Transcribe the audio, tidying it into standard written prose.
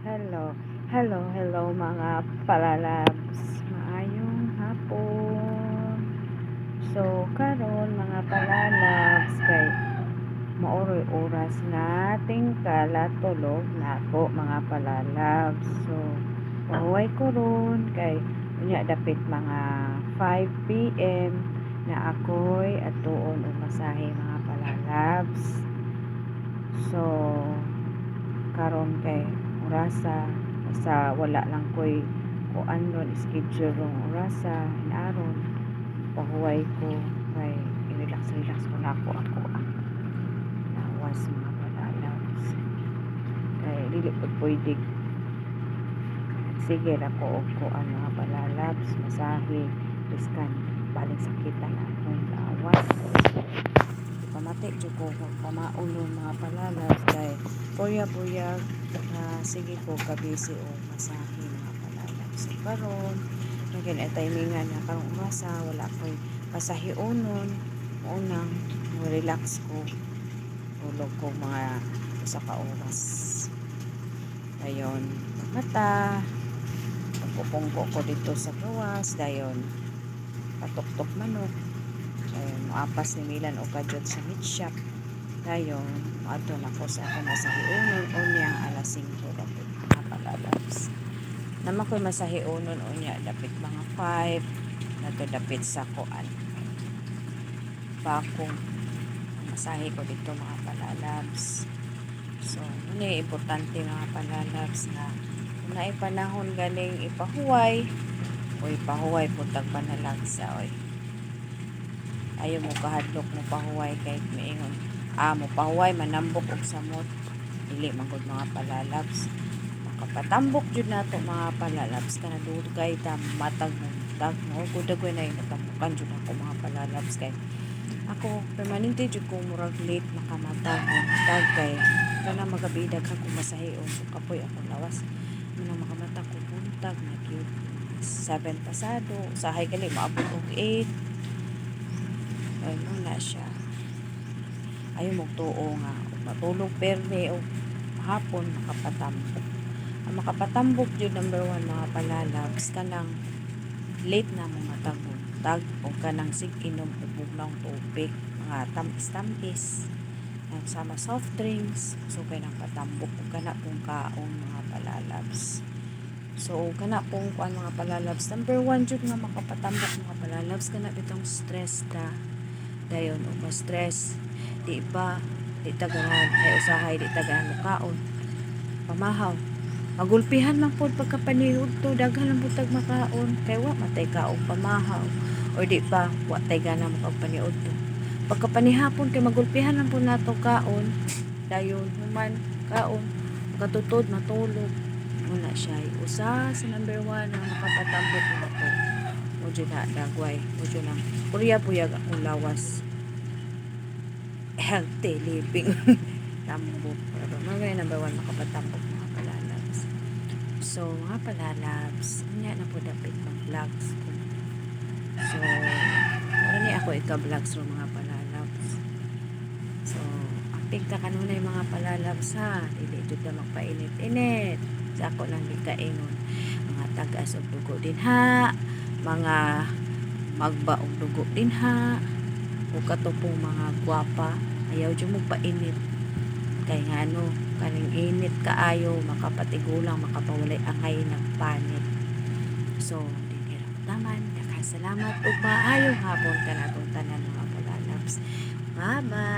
Hello, hello mga palalabs. Maayong hapon. So, karon mga palalabs kay maoroy oras nating kalatulog na po mga palalabs. So, pahuway ko ron kay unya dapit mga 5 p.m. na ako'y atuon o masahe mga palalabs. So, karon kay orasa sa wala lang koy kuan ron schedule rong orasa inaron pahuway ko kay relax ko na ako ang lawas mga palalabs kay dili pud pwede sige ra ko og kuan mga palalabs masahe biskan baling sakitan akong lawas pamati jud ko pamaulon mga palalabs kay buya sige ko kabisi o masahe mga palalabs so karon kaya timingan na karong umasa wala ko'y pasahionon unang relax ko tulog ko mga isa ka oras dayon mata pagpupungko ko dito sa gawas dayon patuktok manok dayon muapas ni Milan o kadyot sa meat shop dayon maadto na ko sa akong masahionon unyang alas 5 dapat mga palalabs naman ko'y masahionon unya dapit mga 5 nato dapit sa kuan bakong masahe ko dito mga palalabs so muna importante mga palalabs na kung naay panahon galing ipahuway o ipahuway putag panalagsa oy ayaw mo kahadlok mo pahuway kahit maingon mo pahuway manambok og samot dili man gud mga palalabs makapatambok jud nato mga palalabs kana dugay ta matag mo kudagoy na natambukan jud ako mga palalabs kay ako permanente jud ko murag late makamatag tag kay kana magabidag ako masahe o kapoy ako lawas na makamatag ko buntag na cute 7 pasado sahay gali maabot og 8 ay mo na siya ayaw mo tuo nga matulog perme o hapon makapatambok ang makapatambok jud number 1 mga palalabs kanang late na mo matagog tag o kanang sig inom og bugnaw tubig mga tamis sama soft drinks so kay nang patambok o kana pong kaon mga palalabs so kana pong kuan mga palalabs number 1 jud nga makapatambok mga palalabs kana bitong stress ta dayon o ma-stress di ba di tagahan ay usahay di tagahan mo kaon pamahaw magulpihan man pod pagkapaniud to daghan lang butag makaon kay wa matay ka og pamahaw o di pa wa tay gana mo pagpaniud to pagkapanihapon kay magulpihan lang pod nato kaon dayon human kaon katutod matulog muna siya usa sa number 1 na makapatambok nato mo jud na dagway mo jud lang puyag akong lawas healthy living tambok pero mga number 1 makapatambok mga palalabs so mga palalabs nya na po dapat mag vlogs ko so wala ni ako ika-vlogs ro mga palalabs so apig ta kanunay mga palalabs ha dili jud na magpainit-init sa ako lang gikaingon mga tagas og dugo din ha mga magba og dugo din ha o katupong mga gwapa ayaw dyan mo painit kay nga ano kaning init kaayo makapatigulang makapawalay angay ng panit so diniraman nakasalamat ug maayong hapon kanatong tanan mga palalabs bye bye.